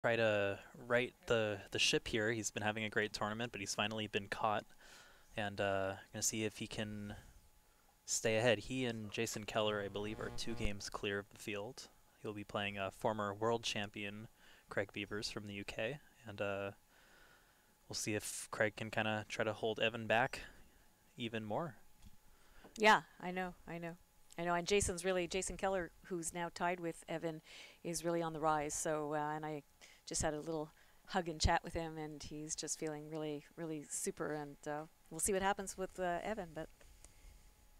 try to right the ship here. He's been having a great tournament, but he's finally been caught, and gonna see if he can stay ahead. He and Jason Keller, I believe, are 2 games clear of the field. He'll be playing former world champion Craig Beavers from the UK, and we'll see if Craig can kind of try to hold Evan back even more. Yeah, I know. And Jason Keller, who's now tied with Evan, is really on the rise. So, and I just had a little hug and chat with him, and he's just feeling really, really super. And we'll see what happens with Evan. But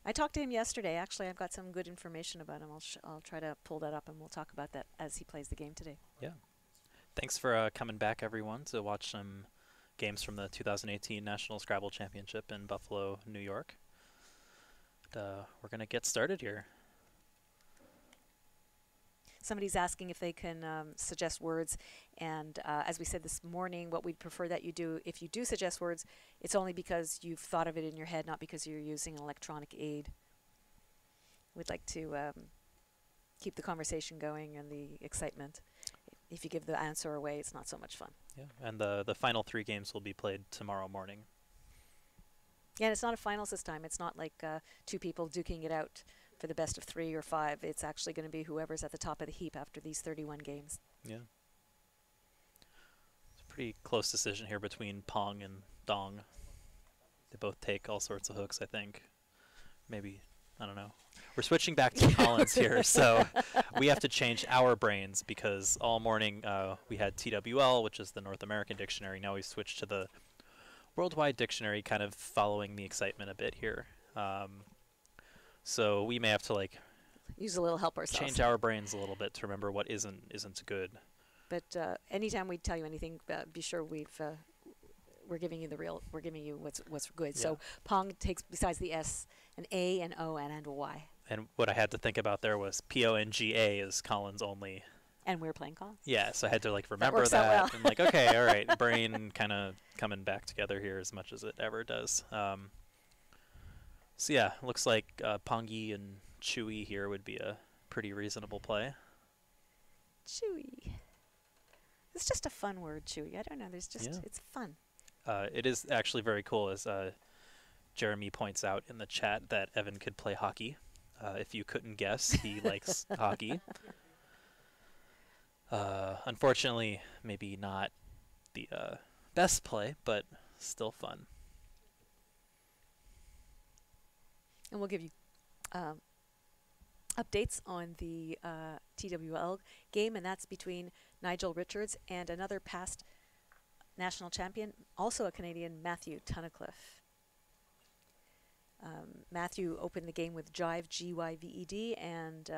I talked to him yesterday. Actually, I've got some good information about him. I'll try to pull that up, and we'll talk about that as he plays the game today. Yeah. Thanks for coming back, everyone, to watch some games from the 2018 National Scrabble Championship in Buffalo, New York. We're going to get started here. Somebody's asking if they can suggest words, and as we said this morning, what we'd prefer that you do, if you do suggest words, it's only because you've thought of it in your head, not because you're using an electronic aid. We'd like to keep the conversation going and the excitement. If you give the answer away, it's not so much fun. Yeah, and the final 3 games will be played tomorrow morning. Yeah, and it's not a finals this time. It's not like 2 people duking it out for the best of 3 or 5. It's actually going to be whoever's at the top of the heap after these 31 games. Yeah. It's a pretty close decision here between Pong and Dong. They both take all sorts of hooks, I think. Maybe, I don't know. We're switching back to Collins here, so we have to change our brains because all morning we had TWL, which is the North American dictionary. Now we've switched to the Worldwide Dictionary, kind of following the excitement a bit here. So we may have to use a little help ourselves. Change our brains a little bit to remember what isn't good. But anytime we tell you anything, be sure we're giving you what's good. Yeah. So Pong takes, besides the S, an A, an O, and a Y. And what I had to think about there was PONGA is Collins only. And we're playing Collins. Yeah, so I had to remember that. Well. And okay, all right, brain kind of coming back together here as much as it ever does. So yeah, looks like Pongy and Chewy here would be a pretty reasonable play. Chewy. It's just a fun word, Chewy. I don't know. It's fun. It is actually very cool, as Jeremy points out in the chat, that Evan could play hockey. If you couldn't guess, he likes hockey. Unfortunately, maybe not the best play, but still fun. And we'll give you updates on the TWL game, and that's between Nigel Richards and another past national champion, also a Canadian, Matthew Tunnicliffe. Matthew opened the game with Jive, G-Y-V-E-D, and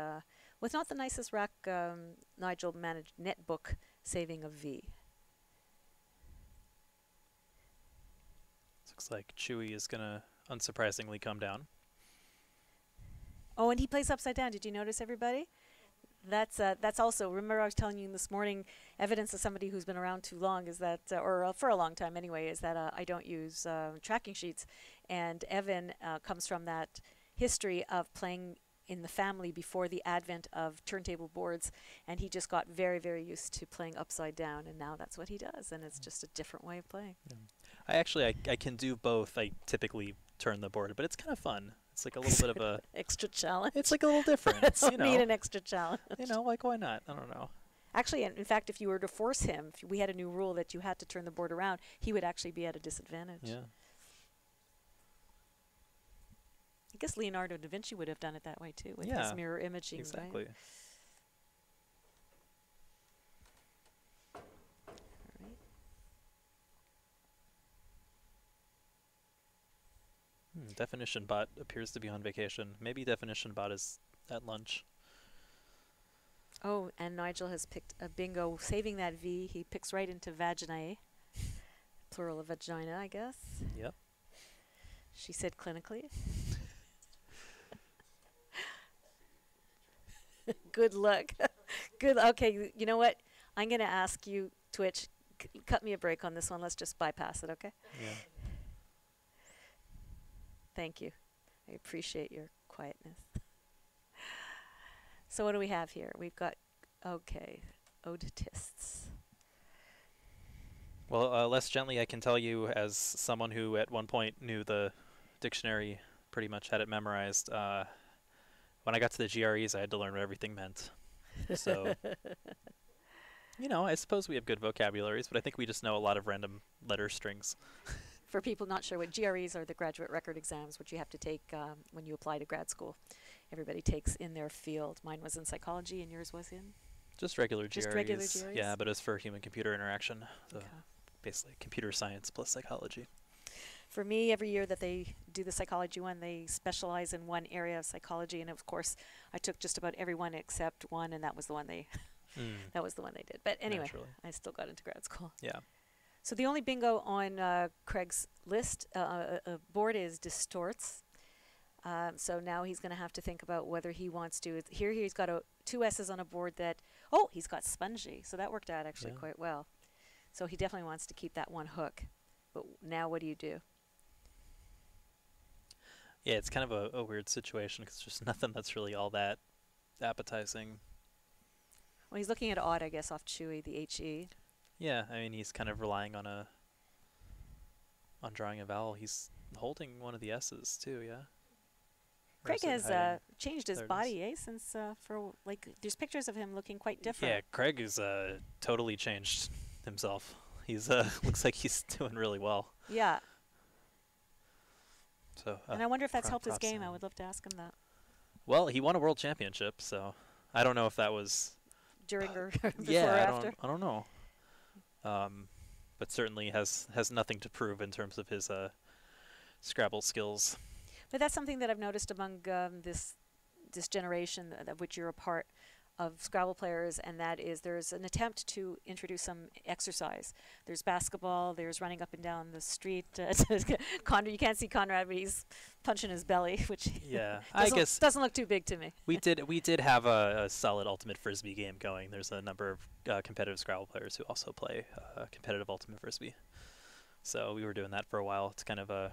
with not the nicest rack, Nigel managed netbook, saving a V. Looks like Chewy is going to unsurprisingly come down. Oh, and he plays upside down. Did you notice, everybody? That's also, remember I was telling you this morning, evidence of somebody who's been around too long is that, or for a long time anyway, is that I don't use tracking sheets. And Evan comes from that history of playing in the family before the advent of turntable boards, and he just got very, very used to playing upside down, and now that's what he does, and it's just a different way of playing. Yeah. I can do both. I typically turn the board, but it's kind of fun. It's like a little bit of a extra challenge. It's like a little different. You need an extra challenge. Why not? I don't know. Actually, in fact, if you were to force him, if we had a new rule that you had to turn the board around, he would actually be at a disadvantage. Yeah. I guess Leonardo da Vinci would have done it that way too, with his mirror imaging. Exactly. Right? Definition Bot appears to be on vacation. Maybe Definition Bot is at lunch. Oh, and Nigel has picked a bingo, saving that V. He picks right into vaginae, plural of vagina, I guess. Yep. She said clinically. Good luck. Good. Okay, you know what? I'm going to ask you, Twitch, cut me a break on this one. Let's just bypass it, okay? Yeah. Thank you. I appreciate your quietness. So what do we have here? We've got, okay, odetists. Well, less gently, I can tell you, as someone who at one point knew the dictionary, pretty much had it memorized. When I got to the GREs, I had to learn what everything meant. So, I suppose we have good vocabularies, but I think we just know a lot of random letter strings. For people not sure what GREs are, the graduate record exams, which you have to take when you apply to grad school. Everybody takes in their field. Mine was in psychology, and yours was in? Just regular GREs. Just regular GREs? Yeah, but it's for human-computer interaction. So Okay. basically, computer science plus psychology. For me, every year that they do the psychology one, they specialize in one area of psychology, and of course, I took just about every one except one, and that was the one they that was the one they did. But anyway, Naturally. I still got into grad school. Yeah. So the only bingo on Craig's list board is distorts. So now he's going to have to think about whether he wants to. Here he's got two S's on a board that. Oh, he's got spongy. So that worked out actually quite well. So he definitely wants to keep that one hook. But now what do you do? Yeah, it's kind of a weird situation because there's nothing that's really all that appetizing. Well, he's looking at odd, I guess, off Chewy, the HE. Yeah, I mean, he's kind of relying on drawing a vowel. He's holding one of the S's too, yeah? Craig has changed his body, since there's pictures of him looking quite different. Yeah, Craig is totally changed himself. He's looks like he's doing really well. Yeah. So. And I wonder if that's helped his game. I would love to ask him that. Well, he won a world championship, so I don't know if that was during or before yeah, or after. I don't know. But certainly has nothing to prove in terms of his Scrabble skills. But that's something that I've noticed among this generation of which you're a part of Scrabble players, and that is there's an attempt to introduce some exercise. There's basketball, there's running up and down the street. Conrad, you can't see Conrad, but he's punching his belly, which I guess doesn't look too big to me. We did have a solid ultimate frisbee game going. There's a number of competitive Scrabble players who also play competitive ultimate frisbee. So we were doing that for a while. It's kind of a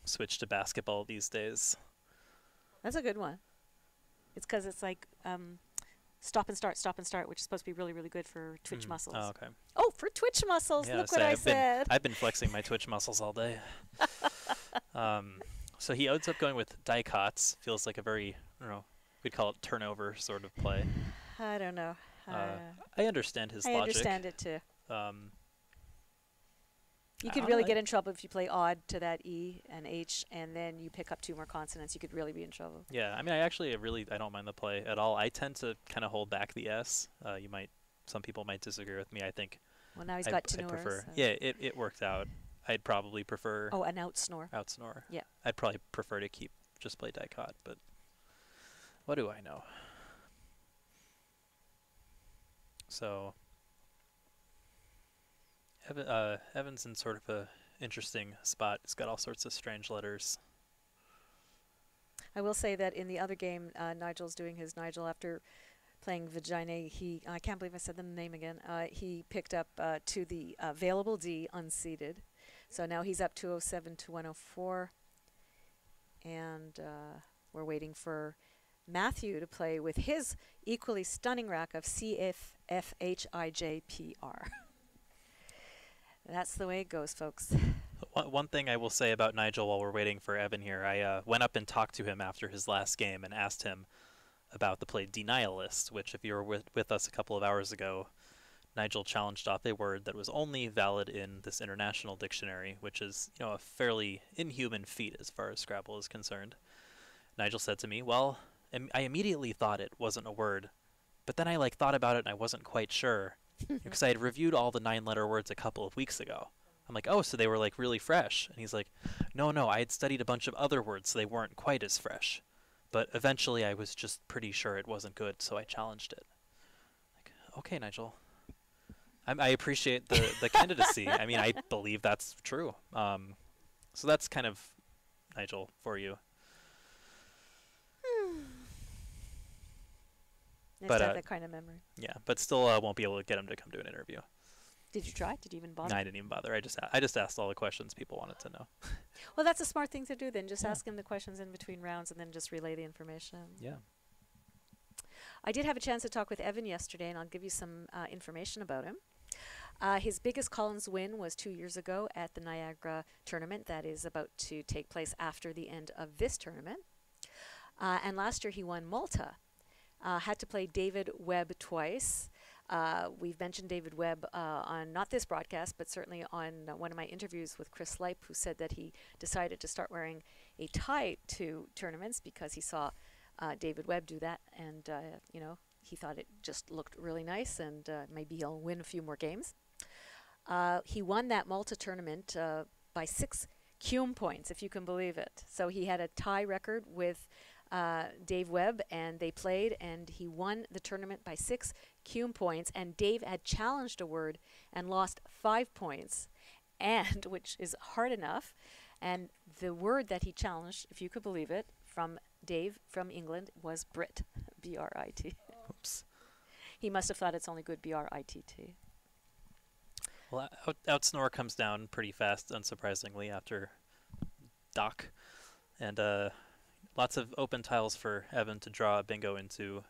switch to basketball these days. That's a good one. It's because it's like stop and start, which is supposed to be really, really good for twitch muscles. Oh, okay. Oh, for twitch muscles. Yeah, look what I said. I've been flexing my twitch muscles all day. So he ends up going with dicots. Feels like a very, I don't know, we'd call it turnover sort of play. I don't know. I understand his logic. I understand it too. You could I really like get in trouble if you play odd to that E and H, and then you pick up two more consonants. You could really be in trouble. Yeah, I mean, I don't mind the play at all. I tend to kind of hold back the S. Some people might disagree with me. I think. Well, now he's got tenors. So yeah, it worked out. I'd probably prefer. Oh, an outsnore. Outsnore. Yeah. I'd probably prefer to just play dicot, but what do I know? So. Evan's in sort of a interesting spot. He's got all sorts of strange letters. I will say that in the other game, Nigel's doing his Nigel after playing Vagina. I can't believe I said the name again. He picked up to the available D unseeded. So now he's up 207 to 104. And we're waiting for Matthew to play with his equally stunning rack of CFFHIJPR. That's the way it goes, folks. One thing I will say about Nigel while we're waiting for Evan here, I went up and talked to him after his last game and asked him about the play Denialist, which if you were with us a couple of hours ago, Nigel challenged off a word that was only valid in this international dictionary, which is a fairly inhuman feat as far as Scrabble is concerned. Nigel said to me, well, I immediately thought it wasn't a word, but then I thought about it and I wasn't quite sure. Because I had reviewed all the 9-letter words a couple of weeks ago. I'm like, oh, so they were really fresh. And he's like, no, I had studied a bunch of other words, so they weren't quite as fresh. But eventually I was just pretty sure it wasn't good, so I challenged it. Like, okay, Nigel. I appreciate the candidacy. I mean, I believe that's true. So that's kind of Nigel for you. Nice to have that kind of memory. Yeah, but still won't be able to get him to come to an interview. Did you try? Did you even bother? No, I didn't even bother. I just asked all the questions people wanted to know. Well, that's a smart thing to do then. Just ask him the questions in between rounds and then just relay the information. Yeah. I did have a chance to talk with Evan yesterday, and I'll give you some information about him. His biggest Collins win was 2 years ago at the Niagara tournament that is about to take place after the end of this tournament. And last year he won Malta. Had to play David Webb twice. We've mentioned David Webb on not this broadcast, but certainly on one of my interviews with Chris Leip, who said that he decided to start wearing a tie to tournaments because he saw David Webb do that, and you know, he thought it just looked really nice, and maybe he'll win a few more games. He won that Malta tournament by 6 Cume points, if you can believe it. So he had a tie record with Dave Webb, and they played, and he won the tournament by 6 Cume points, and Dave had challenged a word and lost 5 points, and which is hard enough. And the word that he challenged, if you could believe it, from Dave from England was Brit, B-R-I-T. Oops. He must have thought it's only good B-R-I-T-T. Well, Outsnore comes down pretty fast, unsurprisingly, after Doc. And lots of open tiles for Evan to draw a bingo into.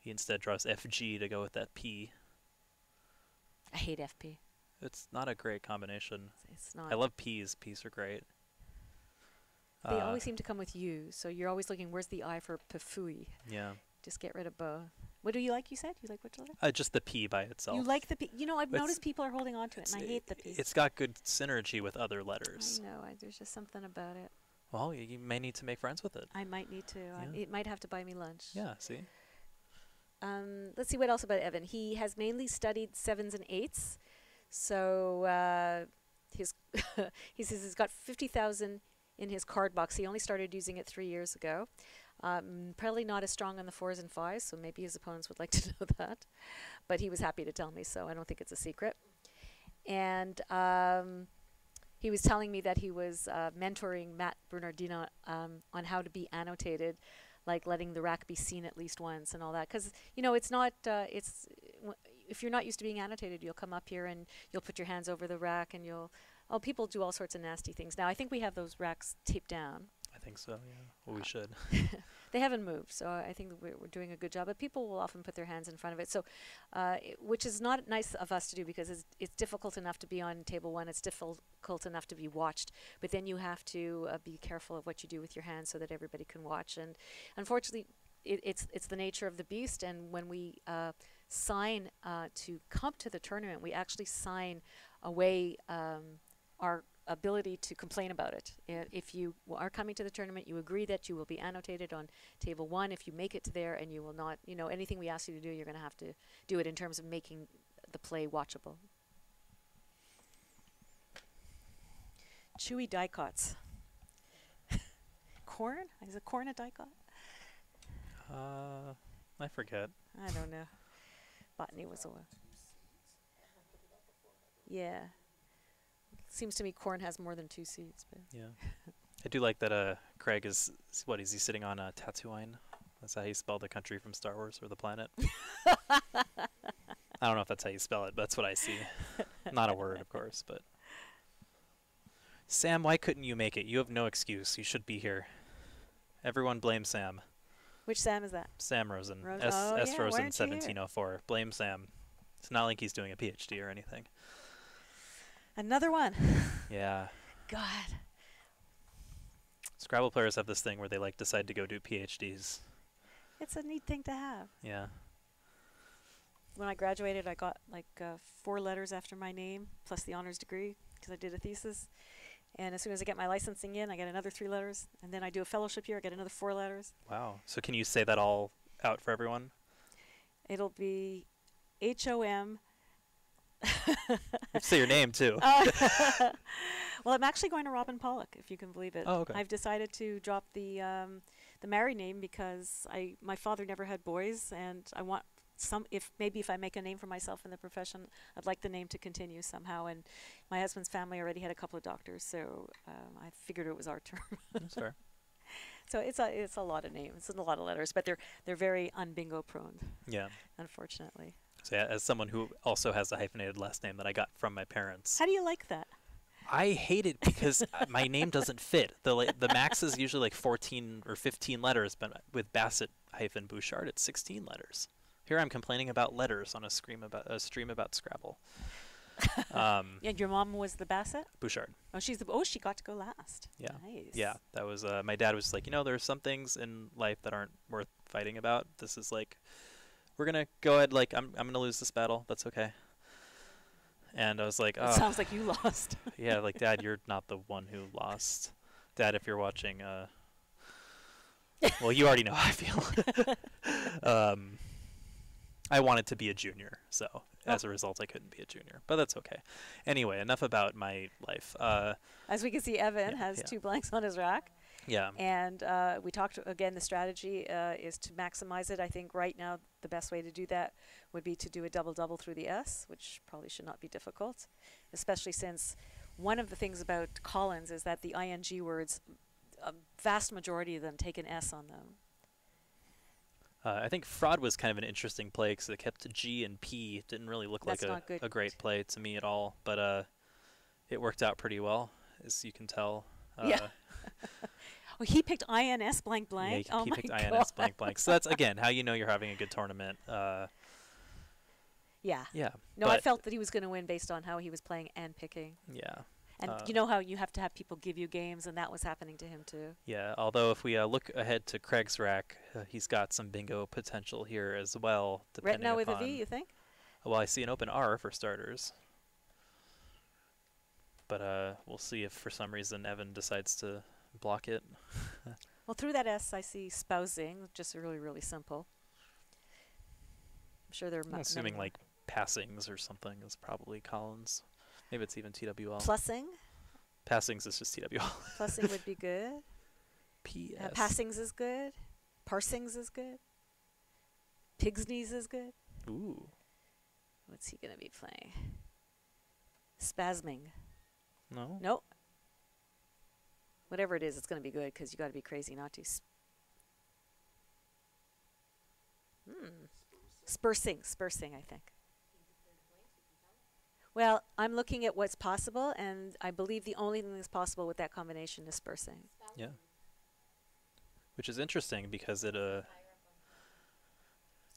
He instead draws FG to go with that P. I hate FP. It's not a great combination. It's not. I love P's. P's are great. They always seem to come with U, so you're always looking, where's the I for Pafui? Yeah. Just get rid of both. What do you like, you said? You like which letter? Just the P by itself. You like the P? You know, I've It's- noticed people are holding on to it, and I hate the P. It's got good synergy with other letters. I know. There's just something about it. Well, you may need to make friends with it. I might need to. Yeah. It might have to buy me lunch. Yeah, see? Let's see what else about Evan. He has mainly studied 7s and 8s. So his he says he's got 50,000 in his card box. He only started using it 3 years ago. Probably not as strong on the 4s and 5s, so maybe his opponents would like to know that. But he was happy to tell me, so I don't think it's a secret. And he was telling me that he was mentoring Matt Bernardino on how to be annotated, like letting the rack be seen at least once and all that. Because, you know, it's not, if you're not used to being annotated, you'll come up here and you'll put your hands over the rack and people do all sorts of nasty things. Now, I think we have those racks taped down. I think so, yeah. Well, we should. They haven't moved, so I think that we're doing a good job. But people will often put their hands in front of it, so which is not nice of us to do because it's difficult enough to be on table one. It's difficult enough to be watched, but then you have to be careful of what you do with your hands so that everybody can watch. And unfortunately, it's the nature of the beast. And when we sign to come to the tournament, we actually sign away our ability to complain about it. If you are coming to the tournament, you agree that you will be annotated on table one if you make it to there, and you will not, you know, anything we ask you to do, you're going to have to do it in terms of making the play watchable. Chewy dicots. Corn? Is it corn a dicot? I forget. I don't know. Botany was a one. Yeah. Seems to me corn has more than 2 seeds. But Yeah. I do like that Craig is he sitting on Tatooine? That's how you spell the country from Star Wars, or the planet. I don't know if that's how you spell it, but that's what I see. Not a word, of course, but... Sam, why couldn't you make it? You have no excuse. You should be here. Everyone blame Sam. which Sam is that? Sam Rosen. Rosen. S. Oh, S. yeah, why Rosen, aren't you here? 1704. Blame Sam. It's not like he's doing a PhD or anything. Another one. Yeah. God. Scrabble players have this thing where they like decide to go do PhDs. It's a neat thing to have. Yeah. When I graduated, I got like 4 letters after my name, plus the honors degree, because I did a thesis. And as soon as I get my licensing in, I get another 3 letters. And then I do a fellowship year, I get another 4 letters. Wow. So can you say that all out for everyone? It'll be HOM. You have to say your name, too. Well, I'm actually going to Robin Pollock, if you can believe it. Oh, okay. I've decided to drop the married name because my father never had boys, and I want if I make a name for myself in the profession, I'd like the name to continue somehow. And my husband's family already had a couple of doctors, so I figured it was our turn. That's fair. So it's a lot of names, it's a lot of letters, but they're very unbingo prone, Yeah. unfortunately. So yeah, as someone who also has a hyphenated last name that I got from my parents, How do you like that? I hate it because my name doesn't fit. The max is usually like 14 or 15 letters, but with Bassett-Bouchard, it's 16 letters. Here I'm complaining about letters on a stream about Scrabble. And your mom was the Bassett? Bouchard. Oh, she got to go last. Yeah. Nice. Yeah, that was my dad was like, there's some things in life that aren't worth fighting about. This is like, we're gonna go ahead. Like, I'm gonna lose this battle. That's okay. And I was like, It sounds like you lost. yeah, like, Dad, you're not the one who lost. Dad, if you're watching, well, you already know how I feel. I wanted to be a junior, so as a result, I couldn't be a junior. But that's okay. Anyway, enough about my life. As we can see, Evan has 2 blanks on his rack. Yeah. And we talked, again, the strategy is to maximize it. I think right now the best way to do that would be to do a double-double through the S, which probably should not be difficult, especially since one of the things about Collins is that the ing words, a vast majority of them take an S on them. I think fraud was kind of an interesting play because it kept G and P. It didn't really look That's like a great play to me at all, but it worked out pretty well, as you can tell. Yeah. Oh, he picked INS blank blank. Yeah, he picked INS blank blank. So that's, again, how you know you're having a good tournament. Yeah. Yeah. No, I felt that he was going to win based on how he was playing and picking. Yeah. And you know how you have to have people give you games, and that was happening to him too. Yeah, although if we look ahead to Craig's rack, he's got some bingo potential here as well. Retina with a V, you think? Well, I see an open R for starters. But we'll see if for some reason Evan decides to block it. Well, through that S, I see spousing, just really, really simple. I'm sure there are I'm assuming like passings or something is probably Collins. Maybe it's even TWL. Plussing? Passings is just TWL. Plussing would be good. PS. Passings is good. Parsings is good. Pigsneys is good. Ooh. What's he going to be playing? Spasming. No? Nope. Whatever it is, it's going to be good because you got to be crazy not to. Spursing, I think. Well, I'm looking at what's possible, and I believe the only thing that's possible with that combination is spursing. Yeah. Which is interesting because it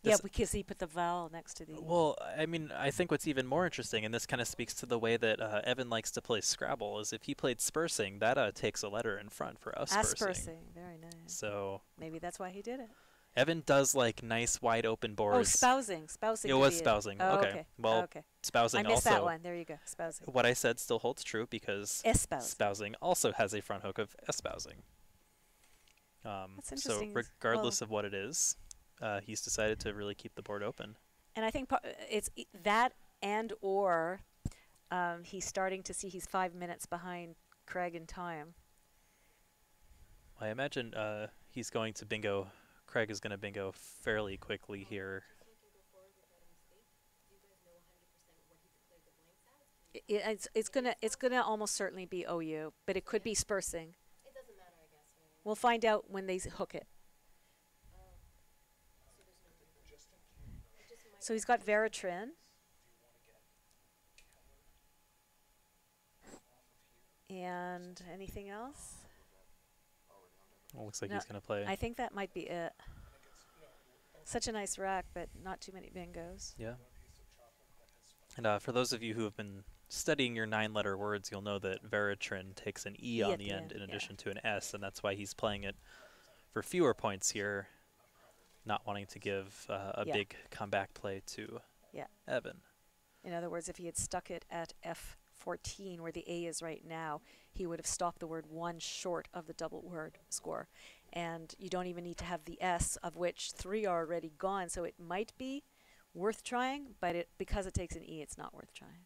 yeah, because he put the vowel next to the. Well, I mean, I think what's even more interesting, and this kind of speaks to the way that Evan likes to play Scrabble, is if he played spursing, that takes a letter in front for us. Aspursing, very nice. So maybe that's why he did it. Evan does like nice wide open boards. Oh, spousing. It was spousing. Oh, okay. Well, okay. Spousing also. I missed that one. There you go. Spousing. What I said still holds true because spousing also has a front hook of espousing. That's interesting. So regardless of what it is, he's decided to really keep the board open. And I think it's that and or he's starting to see he's 5 minutes behind Craig in time. I imagine he's going to bingo. Craig is going to bingo fairly quickly here. It's gonna almost certainly be OU, but it could be spursing. It doesn't matter, I guess. Right? We'll find out when they hook it. So he's got Veritrin. And anything else? Well, looks like he's going to play. I think that might be it. Such a nice rack, but not too many bingos. Yeah. And for those of you who have been studying your 9-letter words, you'll know that Veritrin takes an E on the end in addition to an S, and that's why he's playing it for fewer points here, not wanting to give a big comeback play to Evan. In other words, if he had stuck it at F14, where the A is right now, he would have stopped the word 1 short of the double word score. And you don't even need to have the S, of which 3 are already gone, so it might be worth trying, but because it takes an E, it's not worth trying.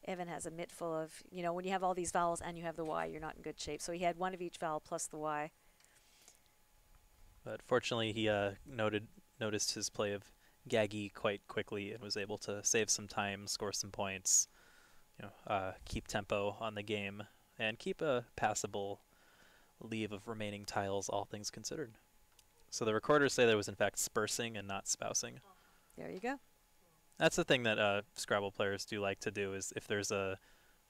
Evan has a mitt full of, when you have all these vowels and you have the Y, you're not in good shape. So he had one of each vowel plus the Y. But fortunately, he noticed his play of Gaggy quite quickly and was able to save some time, score some points, keep tempo on the game, and keep a passable leave of remaining tiles, all things considered. So the recorders say there was, in fact, spursing and not spousing. There you go. That's the thing that Scrabble players do like to do, is if there's a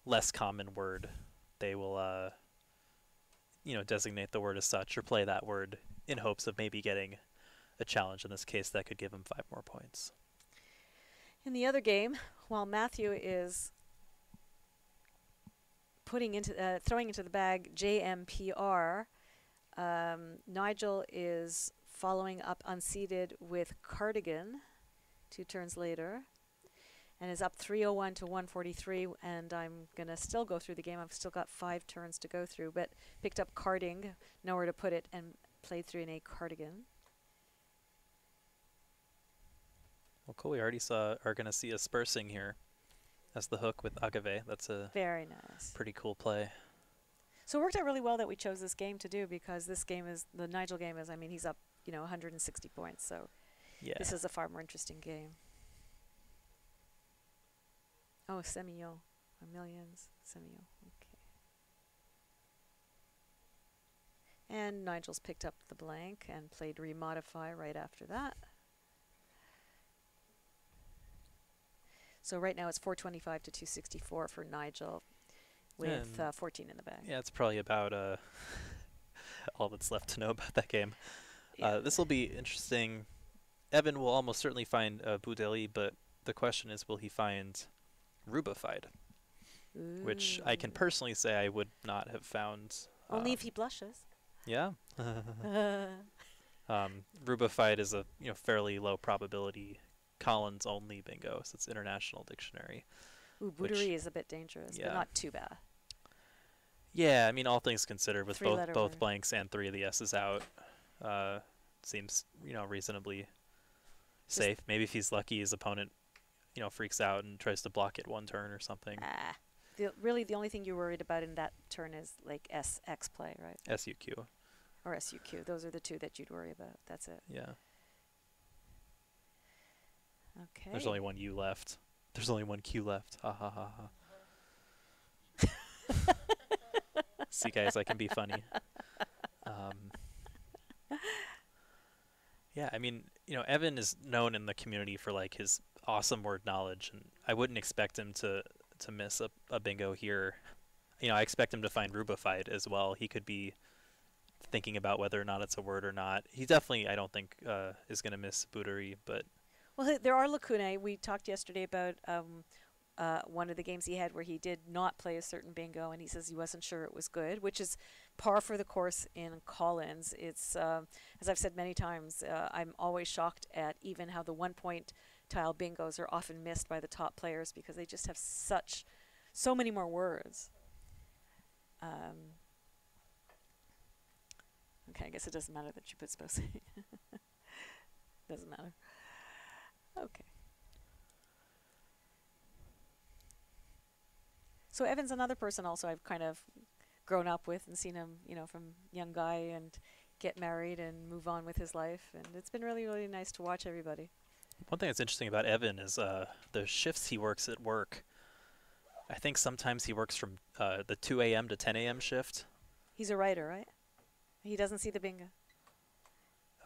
less common word, they will designate the word as such or play that word in hopes of maybe getting a challenge. In this case, that could give him 5 more points. In the other game, while Matthew is throwing into the bag JMPR, Nigel is following up unseeded with Cardigan 2 turns later, and is up 301 to 143. And I'm going to still go through the game. I've still got 5 turns to go through, but picked up Carding, nowhere to put it, and played 3 in a Cardigan. Well, cool. We already are going to see a Spursing here as the hook with Agave. That's a Very nice. pretty cool play. So it worked out really well that we chose this game to do, because this game is, the Nigel game is, I mean, he's up, 160 points. So Yeah. this is a far more interesting game. Oh, Semio. Millions. Semio. Okay. And Nigel's picked up the blank and played Remodify right after that. So right now it's 425 to 264 for Nigel, with 14 in the bag. Yeah, it's probably about all that's left to know about that game. Yeah. This will be interesting. Evan will almost certainly find Boudeli, but the question is, will he find Rubified? Which I can Ooh. personally say I would not have found. Only if he blushes. Yeah. Rubified is a fairly low probability Collins only bingo, so it's International Dictionary. Ooh, Bouderie is a bit dangerous, Yeah. but not too bad. Yeah, I mean, all things considered, with Three-letter both word. blanks and 3 of the S's out, seems reasonably safe. Maybe if he's lucky, his opponent freaks out and tries to block it 1 turn or something. Really, the only thing you're worried about in that turn is like SX play, right? SUQ. Or SUQ. Those are the 2 that you'd worry about. That's it. Yeah. Okay. There's only 1 U left. There's only 1 Q left. Ha ha ha ha. See, guys, I can be funny. Yeah, I mean, Evan is known in the community for like his awesome word knowledge, and I wouldn't expect him to miss a bingo here. I expect him to find Rubified as well. He could be thinking about whether or not it's a word or not. He definitely, I don't think, is going to miss Bouderie, but Well, there are lacunae. We talked yesterday about one of the games he had where he did not play a certain bingo, and he says he wasn't sure it was good, which is par for the course in Collins. It's, as I've said many times, I'm always shocked at even how the 1-point tile bingos are often missed by the top players, because they just have so many more words. Okay, I guess it doesn't matter that you put supposed. Doesn't matter. Okay. So Evan's another person also I've kind of grown up with and seen him, from young guy and get married and move on with his life. And it's been really, really nice to watch everybody. one thing that's interesting about Evan is the shifts he works at work. I think sometimes he works from the 2 a.m. to 10 a.m. shift. He's a writer, right? He doesn't see the bingo.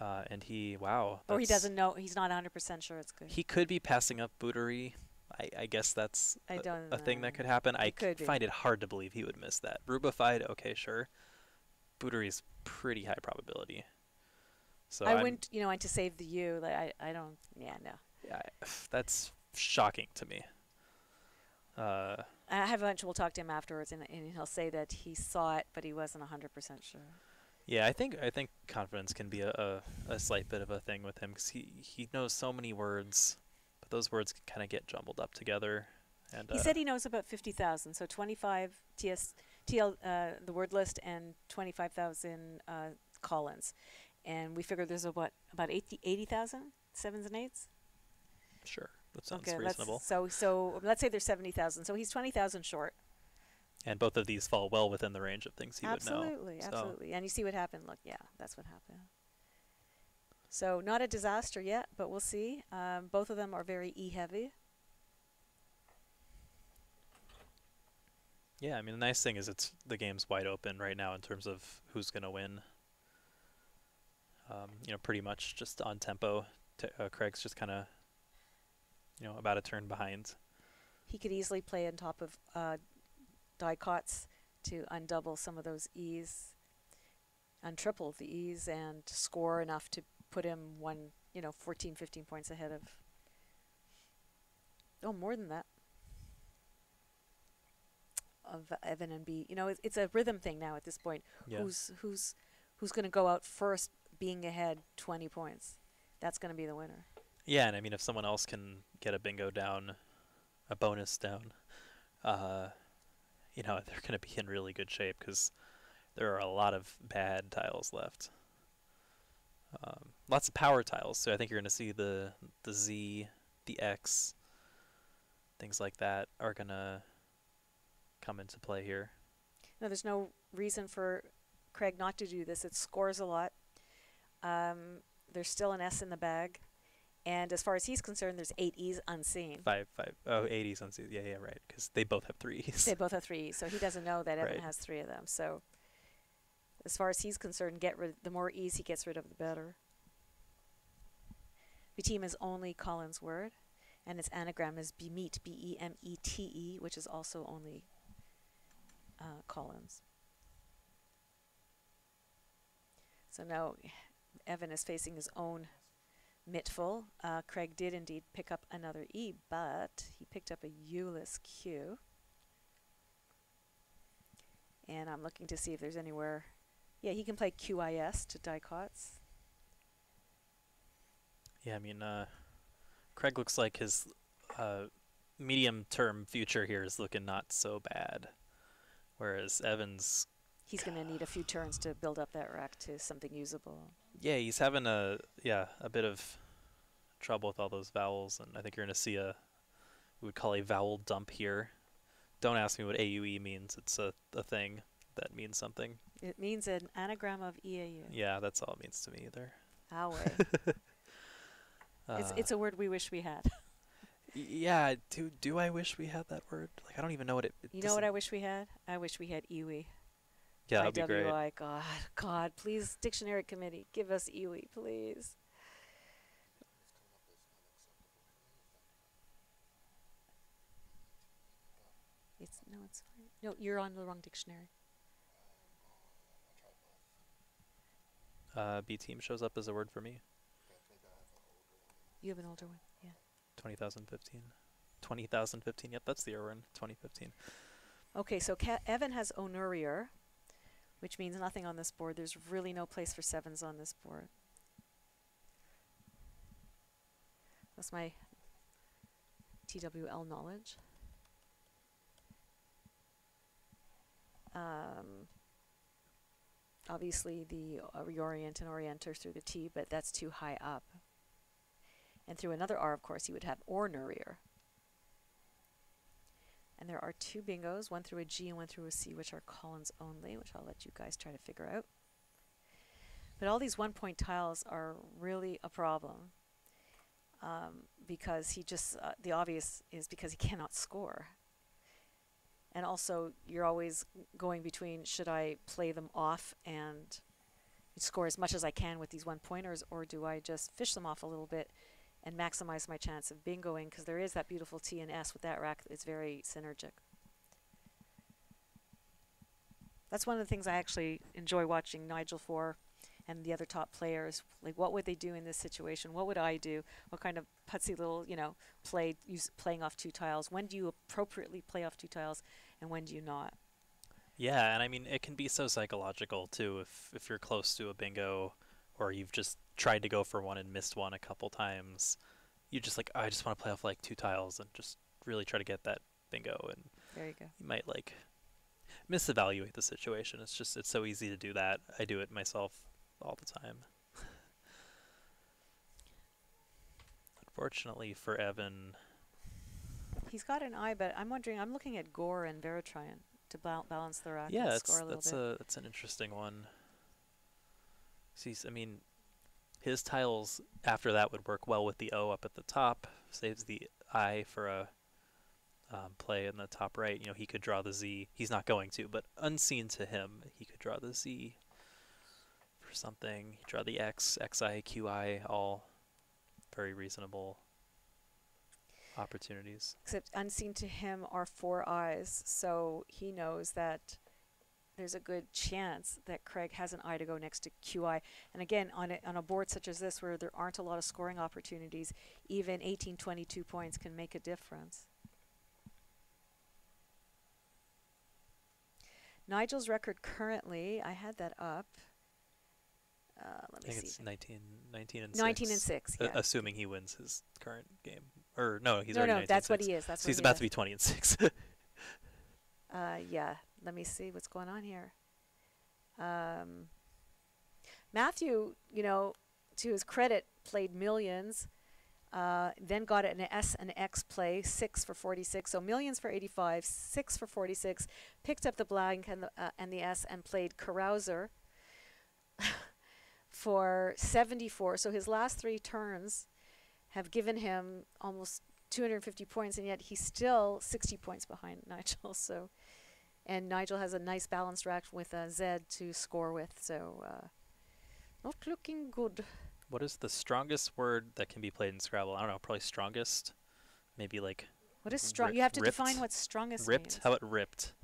And wow. Or he doesn't know. He's not 100% sure it's good. He could be passing up Bouderie. I guess that's a thing that could happen. I find it hard to believe he would miss that. Rubified, okay, sure. Bouderie's pretty high probability. So I wouldn't, and to save the U, like I don't, no. Yeah, that's shocking to me. I have eventually talk to him afterwards, and he'll say that he saw it, but he wasn't 100% sure. Yeah, I think confidence can be a slight bit of a thing with him, because he knows so many words, but those words can kind of get jumbled up together. And he said he knows about 50,000, so 25 TL the word list, and 25,000 Collins, and we figured there's about 80,000 sevens and eights. Sure, that sounds Okay, reasonable. So let's say there's 70,000, so he's 20,000 short. And both of these fall well within the range of things he would know. Absolutely. And you see what happened. Look, yeah, that's what happened. So not a disaster yet, but we'll see. Both of them are very E-heavy. Yeah, I mean, the nice thing is the game's wide open right now in terms of who's going to win. Pretty much just on tempo. Craig's just kind of, about a turn behind. He could easily play on top of die cots to undouble some of those E's, untriple the E's, and score enough to put him 14, 15 points ahead of Oh, more than that. Of Evan and B. You know, it's a rhythm thing now at this point. Yeah. Who's going to go out first, being ahead 20 points? That's going to be the winner. Yeah, and I mean, if someone else can get a bingo down, a bonus down, uh, you know, they're going to be in really good shape because there are a lot of bad tiles left. Lots of power tiles, so I think you're going to see the Z, the X, things like that are going to come into play here. No, there's no reason for Craig not to do this. It scores a lot. There's still an S in the bag. And as far as he's concerned, there's 8 E's unseen. Five. Oh, 80s on Z. Yeah, right. Because they both have 3 E's. They both have 3 E's, so he doesn't know that Evan Right. has 3 of them. So as far as he's concerned, the more E's he gets rid of, the better. The team is only Colin's word, and its anagram is Bemete, B-E-M-E-T-E, which is also only Colin's. So now Evan is facing his own mitful. Craig did indeed pick up another E, but he picked up a U-less Q. And I'm looking to see if there's anywhere. Yeah, he can play QIS to dicots. Yeah, I mean, Craig looks like his medium-term future here is looking not so bad, whereas Evans, He's going to need a few turns to build up that rack to something usable. yeah, he's having a bit of trouble with all those vowels, and I think you're going to see we would call a vowel dump here. Don't ask me what AUE means. It's a thing that means something. It means an anagram of EAU. Yeah, that's all it means to me either. Awe. It's a word we wish we had. Yeah, do I wish we had that word? Like, I don't even know what it You know what I wish we had? I wish we had iwi. Yeah, that'd be great. IWI. God, please, dictionary committee, give us iwi, please. It's fine. No, you're on the wrong dictionary. B team shows up as a word for me. You have an older one, yeah. 20,015. 20,015. Yep, that's the year we're in. 2015. Okay, so Evan has Onurier, which means nothing on this board. There's really no place for 7s on this board. That's my TWL knowledge. Obviously the reorient and orienter through the T, but that's too high up. And through another R, of course, you would have Ornurier. And there are 2 bingos, one through a G and one through a C, which are Collins only, which I'll let you guys try to figure out. But all these 1-point tiles are really a problem because he just, the obvious is because he cannot score. And also, you're always going between, should I play them off and score as much as I can with these 1-pointers, or do I just fish them off a little bit and maximize my chance of bingoing, because there is that beautiful T and S with that rack. It's very synergic. That's one of the things I actually enjoy watching Nigel for and the other top players. Like, what would they do in this situation? What would I do? What kind of putsy little, playing off 2 tiles? When do you appropriately play off 2 tiles, and when do you not? Yeah, and I mean, it can be so psychological too if you're close to a bingo, or you've just tried to go for one and missed one a couple times. You just like, I just want to play off like 2 tiles and just really try to get that bingo, and there you go. You might like misevaluate the situation. It's so easy to do that. I do it myself all the time. Unfortunately for Evan, he's got an I, but I'm looking at Gore and Veritrian to balance the rack yeah, and score a little bit. That's an interesting one. I mean, his tiles after that would work well with the O up at the top. Saves the I for a play in the top right. He could draw the Z. He's not going to, but unseen to him, he could draw the Z for something. He draw the X, XI, QI, all very reasonable opportunities. Except unseen to him are 4 I's, so he knows that there's a good chance that Craig has an I to go next to QI. And again, on a board such as this where there aren't a lot of scoring opportunities, even 18, 22 points can make a difference. Nigel's record currently, I had that up. Let I me think see. it's 19 and 19 and 6, yeah. assuming he wins his current game. Or no, he's no, already no, 19 that's and what 6. he is. That's So what he's he about is. to be 20 and 6. Yeah, let me see what's going on here. Matthew, you know, to his credit, played millions, then got an S and X play, 6 for 46. So millions for 85, 6 for 46, picked up the blank and the S and played carouser for 74. So his last 3 turns have given him almost 250 points, and yet he's still 60 points behind Nigel. So, and Nigel has a nice balanced rack with Zed to score with. So, not looking good. What is the strongest word that can be played in Scrabble? I don't know, probably strongest. Maybe like What is strong? Rip- You have to ripped? define what strongest ripped. means. How about ripped?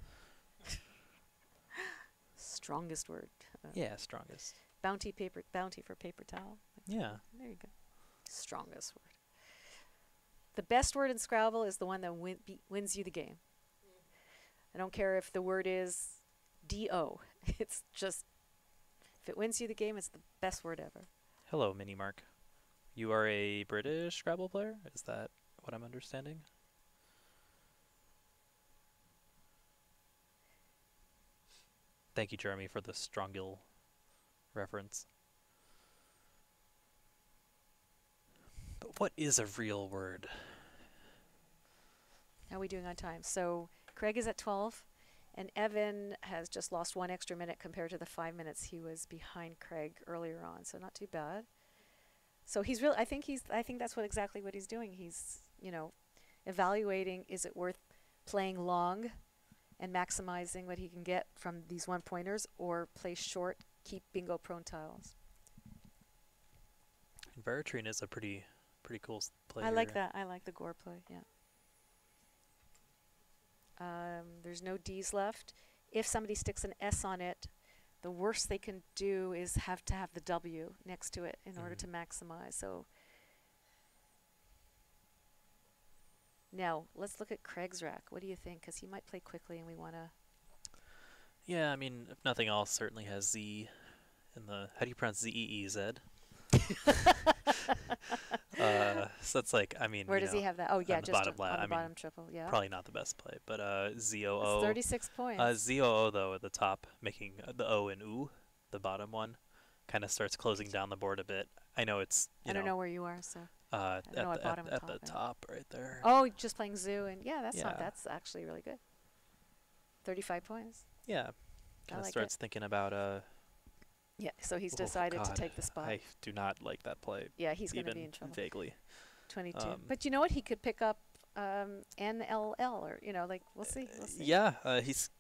Strongest word. Yeah, strongest. Bounty for paper towel. Yeah. There you go. Strongest word. The best word in Scrabble is the one that wins you the game. I don't care if the word is D-O. It's just, if it wins you the game, it's the best word ever. Hello, Mini Mark. You are a British Scrabble player? Is that what I'm understanding? Thank you, Jeremy, for the Strongil reference. But what is a real word? How are we doing on time? So Craig is at 12, and Evan has just lost 1 extra minute compared to the 5 minutes he was behind Craig earlier on. So not too bad. So he's really, I think that's exactly what he's doing. He's, you know, evaluating, is it worth playing long and maximizing what he can get from these 1-pointers, or play short, keep bingo prone tiles. And Veritrine is a pretty cool player. I like that. I like the gore play, yeah. There's no D's left. If somebody sticks an S on it, the worst they can do is have to have the W next to it in order to maximize. So now let's look at Craig's rack. What do you think? Because he might play quickly, and we want to. Yeah, I mean, if nothing else, certainly has Z in the. How do you pronounce Z-E-E-Z? So that's like, I mean, Where does he have that? Oh, yeah, the just bottom on the I bottom mean, triple. Yeah, probably not the best play, but Z-O-O. it's 36 points. Z-O-O, though, at the top, making the O and U, the bottom one, kind of starts closing down the board a bit. I know it's, I don't know where you are, so. at don't know what bottom and the top, yeah. top right there. Oh, just playing zoo, and yeah, that's not. Yeah. That's actually really good. 35 points. Yeah, kind of like starts thinking about Yeah, so he's oh, decided to God, take the spot. I do not like that play. Yeah, he's going to even be in trouble. vaguely. 22. But you know what? He could pick up NLL, or, you know, like, we'll see. We'll see. Yeah, it's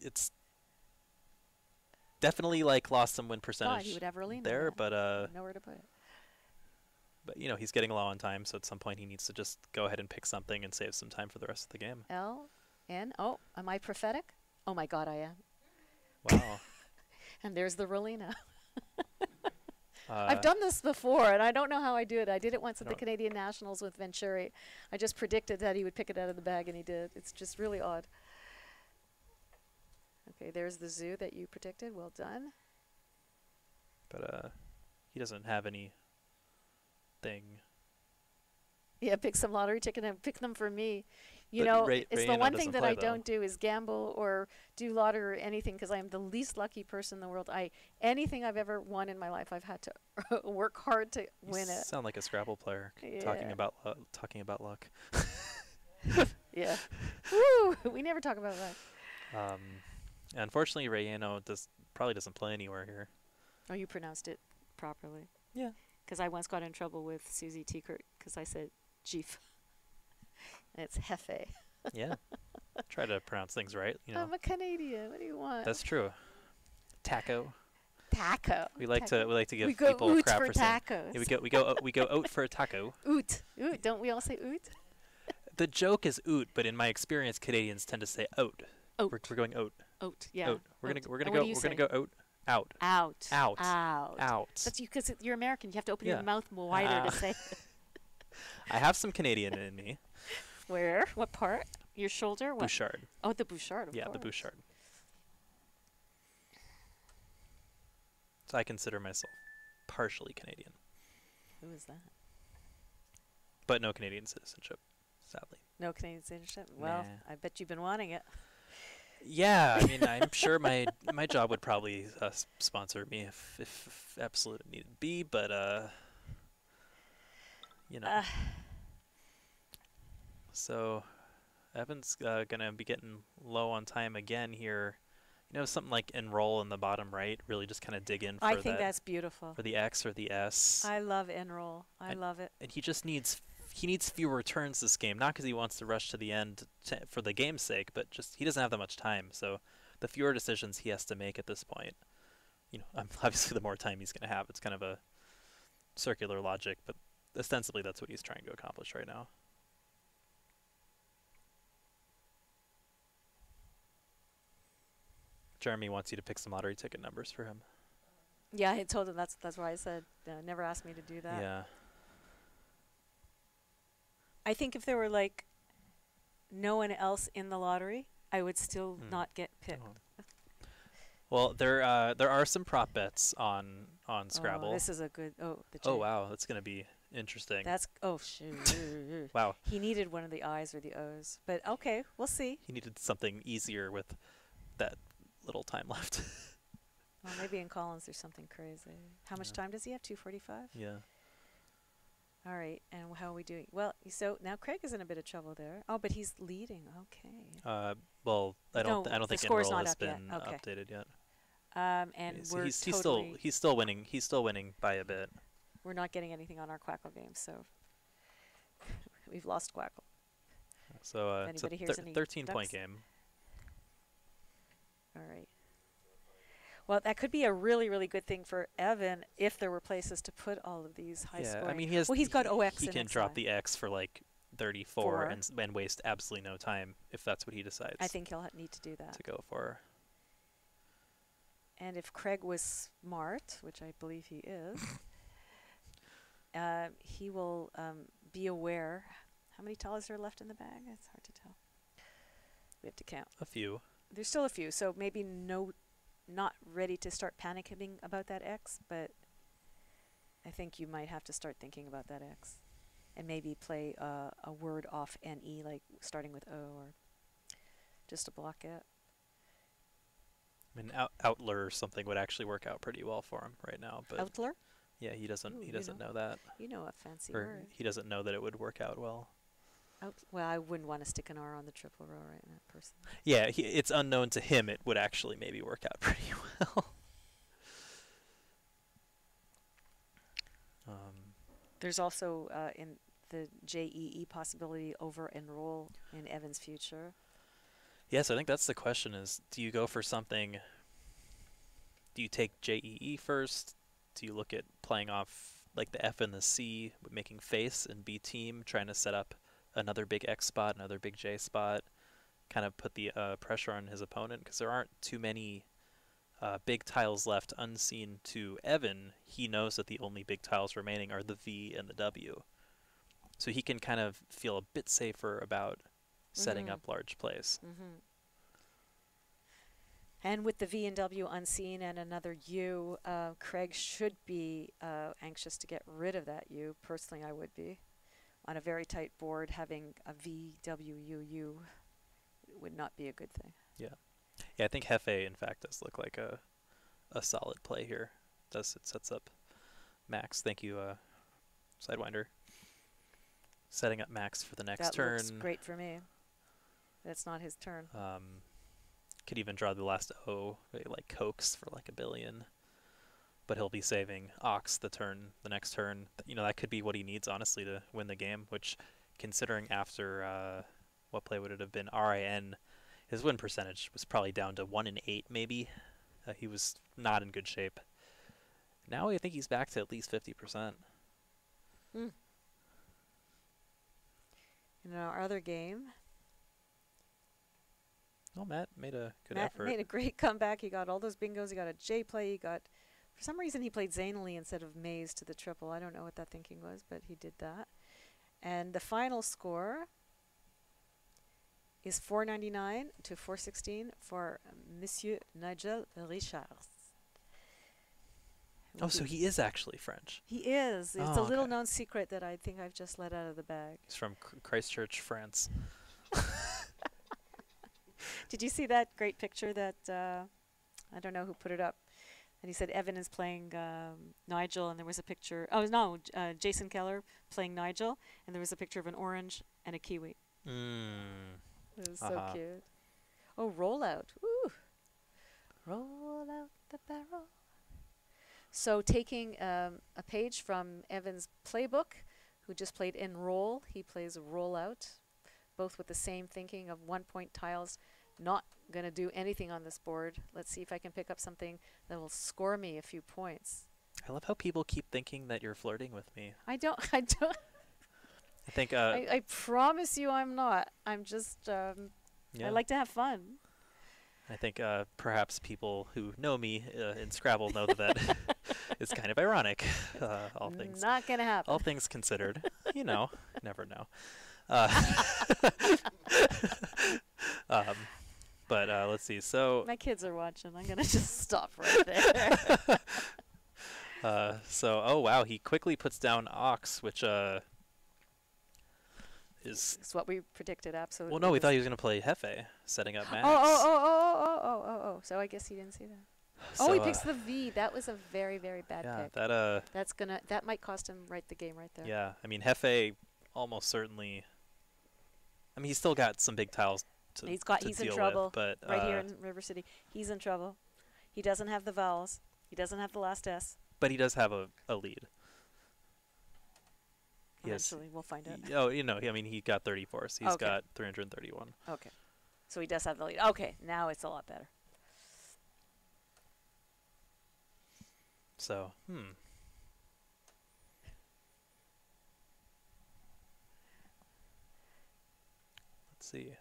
definitely like lost some win God, percentage he would have Rolina there, then. but Nowhere to put it. But you know, he's getting low on time, so at some point he needs to just go ahead and pick something and save some time for the rest of the game. L-N. Oh, am I prophetic? Oh, my God, I am. Wow. And there's the Rolina. I've done this before, and I don't know how I do it. I did it once at the Canadian Nationals with Venturi. I just predicted that he would pick it out of the bag, and he did. It's just really odd. Okay, there's the zoo that you predicted. Well done. But he doesn't have anything. Yeah, pick some lottery ticket and pick them for me. You But know, Ray- it's the Rayano one thing doesn't that play, I though. don't do is gamble or do lottery or anything, because I am the least lucky person in the world. Anything I've ever won in my life, I've had to work hard to win it. Sound like a Scrabble player Yeah. talking about luck. Yeah. Woo! We never talk about that. Unfortunately, Rayano probably doesn't play anywhere here. Oh, you pronounced it properly. Yeah. Because I once got in trouble with Susie Teekert because I said Jeef. And it's Hefe. Yeah. Try to pronounce things right. You know. I'm a Canadian. What do you want? That's true. Taco. Taco. We like Taco. to give We go people oot crap for for saying. tacos. Yeah, we go out for a taco. Oot. Don't we all say oot? The joke is oot, but in my experience, Canadians tend to say out. Oat. We're going oat. Oat. Yeah. Oat. We're oat. gonna we're gonna And go what do you we're say? gonna go oat. Out. Out. Out. Out. Out. That's you because you're American. You have to open Yeah. your mouth wider to say. I have some Canadian in me. Where? What part? Your shoulder? What? Bouchard. Oh, the Bouchard. Of Yeah, the course. Bouchard. So I consider myself partially Canadian, Who is that? but no Canadian citizenship, sadly. No Canadian citizenship. Well, Nah. I bet you've been wanting it. Yeah, I mean, I'm sure my job would probably sponsor me if absolute needed be, but you know. So Evan's gonna be getting low on time again here. You know, something like enroll in the bottom right, really just kind of dig in for I think that's beautiful. for the X or the S. I love enroll. I love it. And he just needs fewer turns this game, not because he wants to rush to the end for the game's sake, but just he doesn't have that much time. So the fewer decisions he has to make at this point, you know, obviously the more time he's going to have. It's kind of a circular logic, but ostensibly that's what he's trying to accomplish right now. Jeremy wants you to pick some lottery ticket numbers for him. Yeah, I told him that's why I said never asked me to do that. Yeah. I think if there were like no one else in the lottery, I would still not get picked. Oh. Well, there are some prop bets on Scrabble. Oh, this is a good. Oh, the Oh J. wow, that's gonna be interesting. That's shoot. Wow. He needed one of the I's or the O's, but okay, we'll see. He needed something easier with that little time left. Well, maybe in Collins there's something crazy. How much Yeah. time does he have? 2:45. Yeah. All right, and how are we doing? Well, so now Craig is in a bit of trouble there. Oh, but he's leading. Okay. Well, I No, don't the think score's enroll not has up yet. been Okay. updated yet. And So we're he's totally still winning. He's still winning by a bit. we're not getting anything on our Quackle game, so we've lost Quackle. So If it's a anybody hears any 13-point ducks. game. All right. Well, that could be a really, really good thing for Evan if there were places to put all of these high Yeah, scoring. I mean he's got OX He and can XI. drop the X for like 34 4. and waste absolutely no time if that's what he decides I think he'll need to do that. to go for. And if Craig was smart, which I believe he is, he will be aware. How many dollars are left in the bag? It's hard to tell. We have to count. A few. There's still a few, so maybe not ready to start panicking about that X, but I think you might have to start thinking about that X. And maybe play a word off NE, like starting with O, or just to block it. I mean, Outler or something would actually work out pretty well for him right now, but Outler? yeah, he doesn't Ooh, you know that, You know a fancy or word. he doesn't know that it would work out well. Well, I wouldn't want to stick an R on the triple row right now, personally. Yeah, it's unknown to him. It would actually maybe work out pretty well. There's also in the JEE possibility over enroll in Evan's future. Yes, I think that's the question: is do you go for something? Do you take JEE first? Do you look at playing off like the F and the C, making face and B team, trying to set up another big X spot, another big J spot, kind of put the pressure on his opponent, because there aren't too many big tiles left unseen to Evan. He knows that the only big tiles remaining are the V and the W. So he can kind of feel a bit safer about setting up large plays. Mm-hmm. And with the V and W unseen and another U, Craig should be anxious to get rid of that U. Personally, I would be. On a very tight board, having a V, W, U, U would not be a good thing. Yeah, I think Hefe, in fact, does look like a solid play here. It sets up Max. Thank you, Sidewinder. Setting up Max for the next turn. That looks great for me. That's not his turn. Could even draw the last O, like coax for like $1 billion. But he'll be saving Ox the next turn. You know, that could be what he needs, honestly, to win the game, which, considering after, what play would it have been? RIN, his win percentage was probably down to 1 in 8, maybe. He was not in good shape. Now I think he's back to at least 50%. In our other game, Oh, Matt made a good Matt effort. made a great comeback. He got all those bingos. He got a J play. He got, for some reason, he played zanily instead of maze to the triple. I don't know what that thinking was, but he did that. And the final score is 499 to 416 for Monsieur Nigel Richards. Oh, so he is actually French. He is. It's Oh, a little okay. known secret that I think I've just let out of the bag. He's from Christchurch, France. Did you see that great picture that, I don't know who put it up, and he said Evan is playing Nigel, and there was a picture, oh no, Jason Keller playing Nigel, and there was a picture of an orange and a kiwi. Mm. It was so cute. Oh, rollout. Ooh. Roll out the barrel. So taking a page from Evan's playbook, who just played Enroll, he plays Rollout, both with the same thinking of 1 point tiles, not going to do anything on this board. Let's see if I can pick up something that will score me a few points. I love how people keep thinking that you're flirting with me. I don't. I think. I promise you I'm not. I'm just, yeah. I like to have fun. I think perhaps people who know me in Scrabble know that it's kind of ironic. All things. Not going to happen. All things considered, you know, never know. But let's see. So. My kids are watching. I'm going to just stop right there. Oh wow, he quickly puts down Ox, which is. It's what we predicted, absolutely. Well, no, we thought he was gonna play Hefe, setting up Max. Oh. So I guess he didn't see that. So, Oh, he picks the V. That was a very, very bad yeah, pick. That might cost him the game right there. Yeah, I mean Hefe almost certainly. I mean, he's still got some big tiles to He's in deal trouble. with, but Right here in River City, he's in trouble. He doesn't have the vowels. He doesn't have the last S. but he does have a lead. Yes. Eventually, we'll find out. Oh, you know, I mean, he got 34, so he's Okay. got 331. Okay. So he does have the lead. Okay, now it's a lot better. So, Let's see.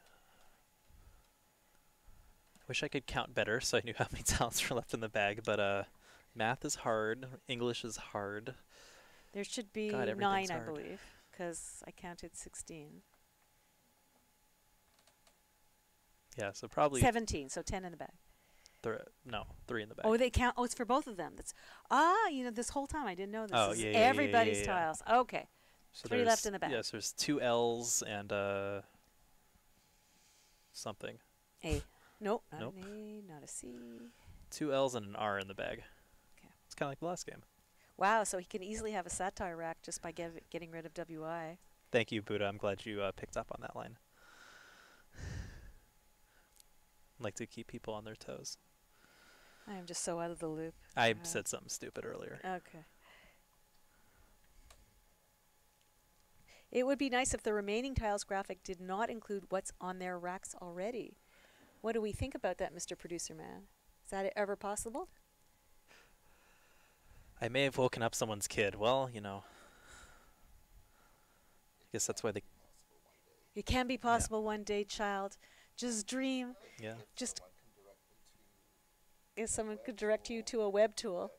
I wish I could count better so I knew how many talents were left in the bag, but math is hard, English is hard. There should be God, 9, everything's I hard. believe, because I counted 16. Yeah, so probably 17, so 10 in the bag. 3 in the bag. Oh, they count. Oh, it's for both of them. That's this whole time I didn't know this. Oh, This is yeah, everybody's yeah. tiles. Okay. So 3 left in the bag. Yes, there's 2 L's and something. A. Nope. Not Nope. an A, not a C. 2 L's and an R in the bag. Okay. It's kind of like the last game. Wow, so he can easily have a satire rack just by getting rid of WI. Thank you, Buddha. I'm glad you picked up on that line. Like to keep people on their toes. I am just so out of the loop. I said something stupid earlier. Okay. It would be nice if the remaining tiles graphic did not include what's on their racks already. What do we think about that, Mr. Producer Man? Is that ever possible? I may have woken up someone's kid. Well, you know. I guess that's why they. It can be possible one day, child. Just dream. Yeah. Just if someone could direct you to a web tool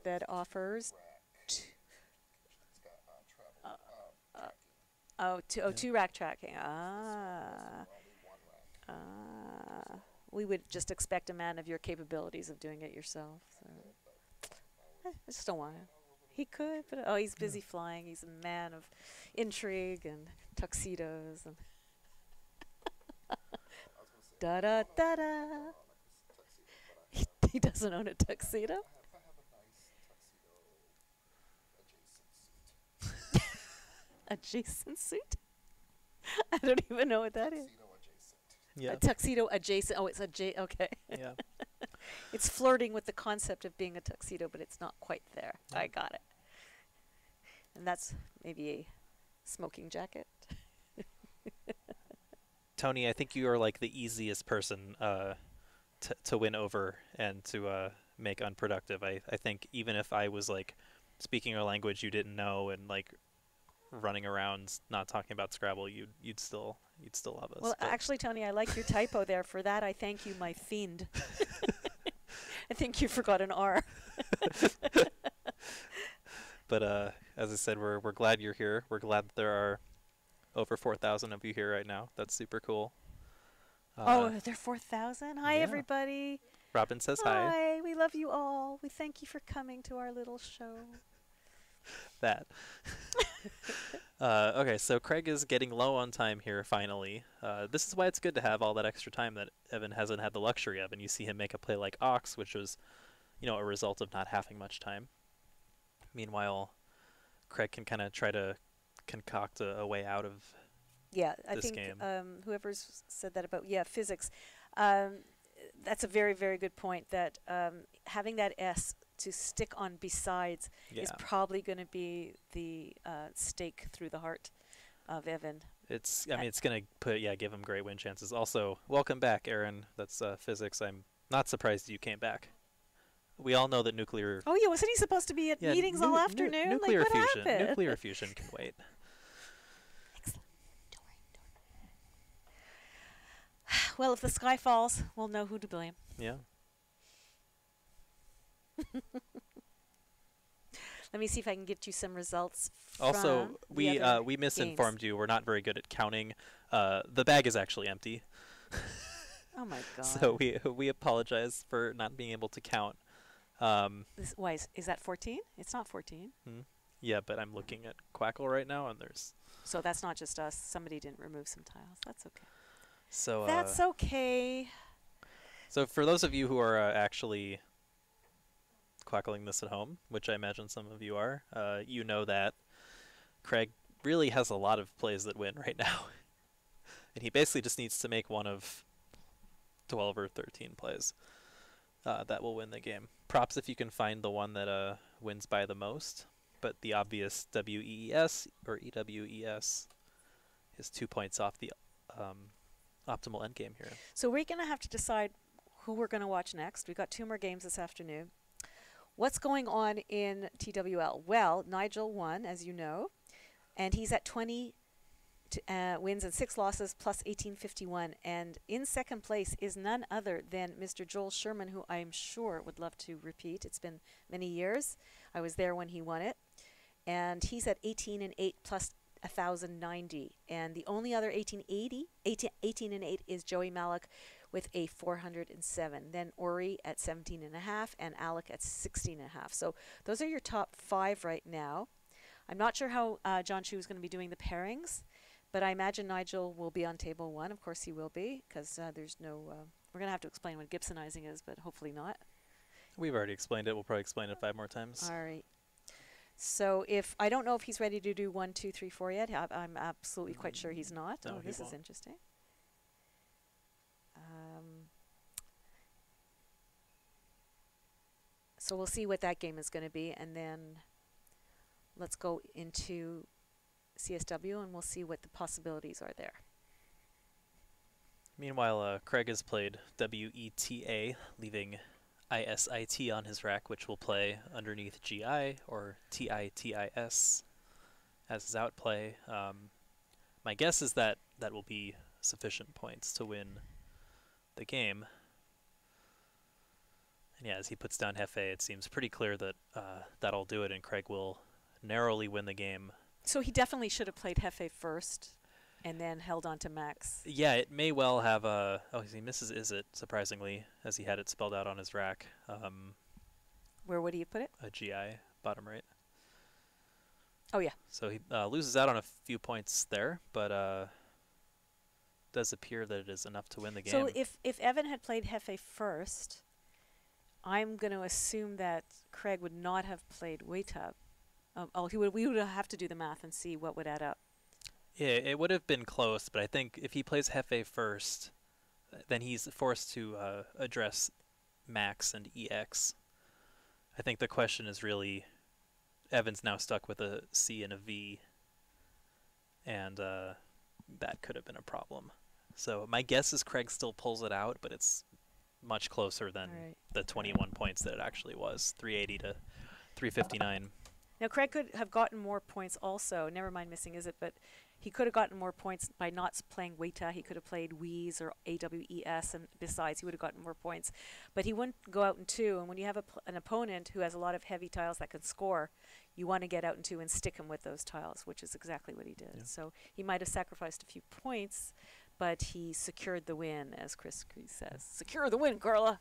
that offers two rack tracking. We would just expect a man of your capabilities of doing it yourself. So. I just don't want to. He could, but he's busy flying. He's a man of intrigue and tuxedos and da da da da. He doesn't own a tuxedo. Adjacent suit? I don't even know what that is. Yeah. A tuxedo adjacent. Oh, it's okay. Yeah. It's flirting with the concept of being a tuxedo, but it's not quite there. I got it. And that's maybe a smoking jacket. Tony, I think you are like the easiest person to win over and to make unproductive. I think even if I was like speaking a language you didn't know and like running around not talking about Scrabble, you'd still you'd still love us. Well, but actually, Tony, I like your typo there. For that, I thank you, my fiend. I think you forgot an R. But as I said, we're glad you're here. We're glad that there are over 4,000 of you here right now. That's super cool. Oh, they're 4,000? Hi, yeah. everybody. Robin says hi. Hi, we love you all. We thank you for coming to our little show. That. Okay, so Craig is getting low on time here finally. This is why it's good to have all that extra time that Evan hasn't had the luxury of, and you see him make a play like Ox, which was, a result of not having much time. Meanwhile, Craig can kind of try to concoct a way out of Yeah, I this think game. whoever's said that about, physics, that's a very, very good point, that having that S to stick on besides Yeah. is probably going to be the stake through the heart of Evan. It's going to give him great win chances. Also, welcome back, Aaron. That's physics. I'm not surprised you came back. We all know that nuclear... Oh, yeah, wasn't he supposed to be at meetings all afternoon? Nuclear like, what fusion. happened? Nuclear fusion can wait. Excellent. Don't worry. Well, if the sky falls, we'll know who to blame. Yeah. Let me see if I can get you some results. Also, from we the other we misinformed games. you. We're not very good at counting. The bag is actually empty. Oh my God. So we apologize for not being able to count. Why is that 14? It's not 14. Yeah, but I'm looking at Quackle right now, and there's... So that's not just us. Somebody didn't remove some tiles. That's okay. So That's okay. So for those of you who are actually quackling this at home, which I imagine some of you are, you know that Craig really has a lot of plays that win right now. And he basically just needs to make one of 12 or 13 plays that will win the game. Props if you can find the one that wins by the most, but the obvious WEES or EWES is 2 points off the optimal endgame here. So we're going to have to decide who we're going to watch next. We've got 2 more games this afternoon. What's going on in TWL? Well, Nigel won, as you know, and he's at 20 wins and 6 losses plus 1851. And in second place is none other than Mr. Joel Sherman, who I'm sure would love to repeat. It's been many years. I was there when he won it. And he's at 18 and 8 plus 1,090. And the only other 18 and 8 is Joey Malik with a 407. Then Ori at 17 and a half and Alec at 16 and a half. So those are your top 5 right now. I'm not sure how John Chu is going to be doing the pairings, but I imagine Nigel will be on table 1. Of course he will be, because there's no... we're going to have to explain what Gibsonizing is, but hopefully not. We've already explained it. We'll probably explain it 5 more times. All right. So I don't know if he's ready to do 1, 2, 3, 4 yet. I'm absolutely quite sure he's not. No, this he is won't. interesting. So we'll see what that game is going to be, and then let's go into CSW, and we'll see what the possibilities are there. Meanwhile, Craig has played WETA, leaving ISIT on his rack, which will play underneath GI or TITIS as his outplay. My guess is that that will be sufficient points to win the game. And yeah, as he puts down Hefe, it seems pretty clear that that'll do it, and Craig will narrowly win the game. So he definitely should have played Hefe first and then held on to Max. Yeah, it may well have a... Oh, he misses Is It, surprisingly, as he had it spelled out on his rack. Where would he put it? A GI, bottom right. Oh, yeah. So he loses out on a few points there, but does appear that it is enough to win the game. So if Evan had played Hefe first, I'm going to assume that Craig would not have played Weitub. We would have to do the math and see what would add up. Yeah, it would have been close, but I think if he plays Hefe first, then he's forced to address Max and EX. I think the question is really, Evan's now stuck with a C and a V, and that could have been a problem. So my guess is Craig still pulls it out, but it's much closer than the 21 points that it actually was, 380 to 359. Now, Craig could have gotten more points also. Never mind missing Is It, but He could have gotten more points by not playing Weta. He could have played Wheeze or AWES, and besides, he would have gotten more points. But he wouldn't go out in 2, and when you have an opponent who has a lot of heavy tiles that can score, you want to get out in 2 and stick him with those tiles, which is exactly what he did. Yeah. So he might have sacrificed a few points, but he secured the win, as Chris Crease says. Secure the win, Carla!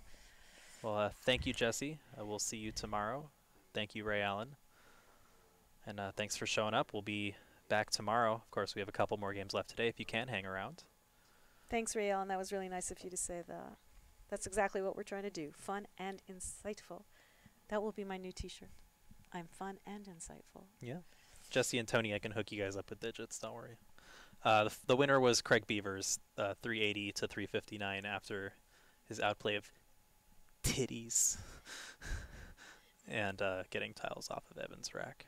Well, thank you, Jesse. We'll see you tomorrow. Thank you, Ray Allen. And thanks for showing up. We'll be back tomorrow. Of course, we have a couple more games left today if you can hang around. Thanks, Ray Allen. That was really nice of you to say that. That's exactly what we're trying to do. Fun and insightful. That will be my new t-shirt. I'm fun and insightful. Yeah. Jesse and Tony, I can hook you guys up with digits. Don't worry. The winner was Craig Beavers, 380 to 359 after his outplay of titties and getting tiles off of Evan's rack.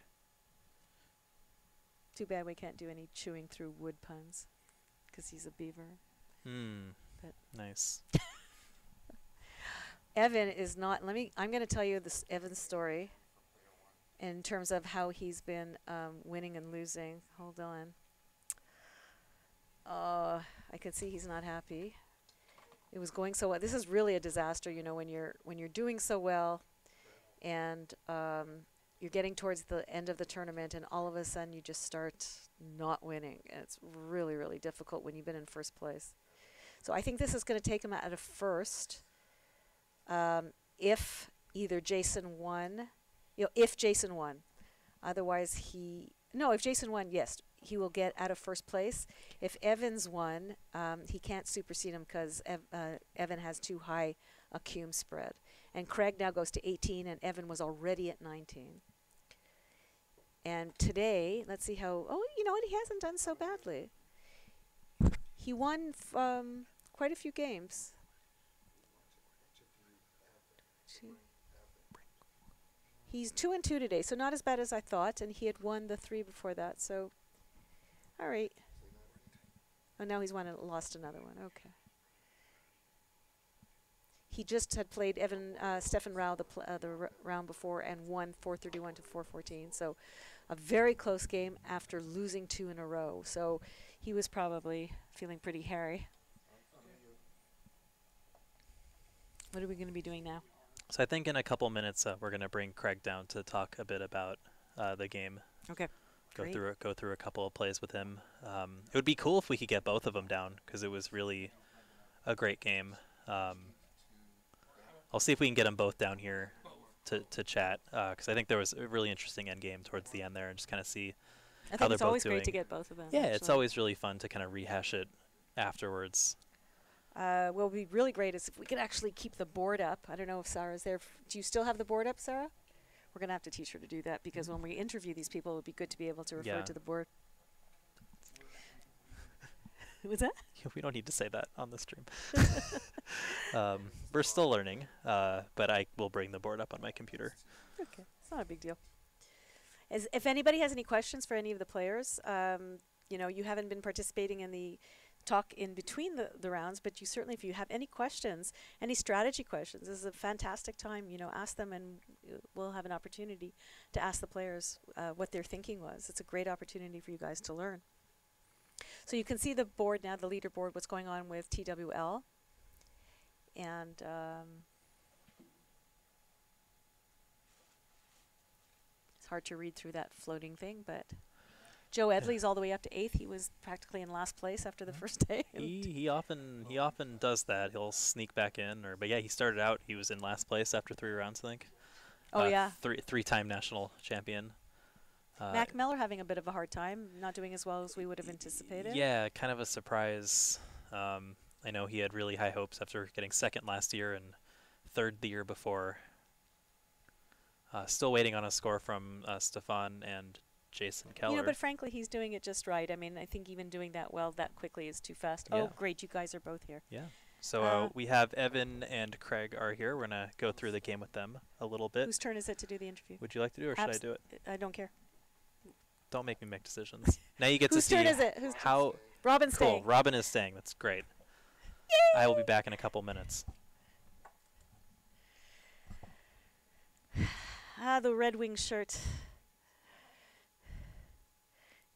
Too bad we can't do any chewing through wood puns, because he's a beaver. But Nice. Evan is not. I'm going to tell you this Evan story in terms of how he's been winning and losing. Hold on. I can see he's not happy. It was going so well. This is really a disaster, you know, when you're doing so well, and you're getting towards the end of the tournament, and all of a sudden you just start not winning. And it's really, really difficult when you've been in first place. So I think this is going to take him out of first. If either Jason won, if Jason won. Otherwise if Jason won, yes, he will get out of first place. If Evans won, he can't supersede him because Evan has too high a cum spread. And Craig now goes to 18, and Evan was already at 19. And today, let's see how, you know what, he hasn't done so badly. He won quite a few games. He's 2-2 today, so not as bad as I thought, and he had won the 3 before that, so all right. Oh, now he's won and lost another one. Okay. He just had played Stefan Rao the round before and won 431 to 414, so a very close game after losing 2 in a row. So he was probably feeling pretty hairy. What are we going to be doing now? So I think in a couple minutes we're going to bring Craig down to talk a bit about the game. Okay. Go through a couple of plays with him. It would be cool if we could get both of them down because it was really a great game. I'll see if we can get them both down here to chat because I think there was a really interesting end game towards the end there and just kind of see I how think they're it's both always doing. great to get both of them. Yeah, actually. it's always really fun to kind of rehash it afterwards. What would be really great is if we could actually keep the board up. I don't know if Sarah's there. Do you still have the board up, Sarah? We're going to have to teach her to do that because when we interview these people, it would be good to be able to refer to the board. Was that? We don't need to say that on the stream. We're still learning, but I will bring the board up on my computer. Okay, it's not a big deal. If anybody has any questions for any of the players, you know, you haven't been participating in the talk in between the rounds, but you certainly, if you have any questions, any strategy questions, this is a fantastic time, you know, ask them and we'll have an opportunity to ask the players what their thinking was. It's a great opportunity for you guys to learn. So you can see the board now, the leaderboard, what's going on with TWL. And it's hard to read through that floating thing, but Joe Edley's all the way up to 8th. He was practically in last place after the first day. He often does that. He'll sneak back in, but yeah, he started out. He was in last place after 3 rounds, I think. Oh yeah, three-time national champion. Mac Miller having a bit of a hard time, not doing as well as we would have anticipated. Yeah, kind of a surprise. I know he had really high hopes after getting 2nd last year and 3rd the year before. Still waiting on a score from Stefan and Jason Keller. You know, but frankly, he's doing it just right. I mean, I think even doing that well that quickly is too fast. Yeah. Oh, great, you guys are both here. Yeah. So we have Evan and Craig are here. We're going to go through the game with them a little bit. Whose turn is it to do the interview? Would you like to do it, or should I do it? I don't care. Don't make me make decisions. Now you get to see Whose turn is it? how Robin's cool. staying. Robin is staying. That's great. Yay! I will be back in a couple minutes. The Red Wing shirt.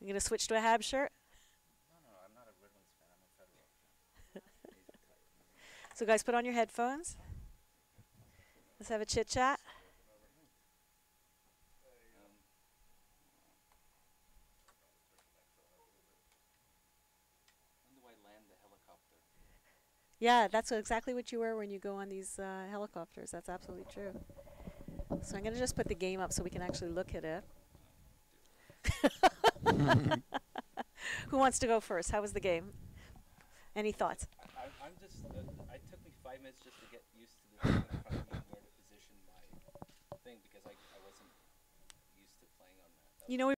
You gonna switch to a Hab shirt? So guys, put on your headphones. Let's have a chit chat. When do I land the helicopter? Yeah, that's exactly what you were when you go on these helicopters. That's absolutely true. So I'm going to just put the game up so we can actually look at it. Who wants to go first? How was the game? Any thoughts? I'm just. It took me 5 minutes just to get used to the thing in front of me and where to position my thing because I wasn't used to playing on that. You know, we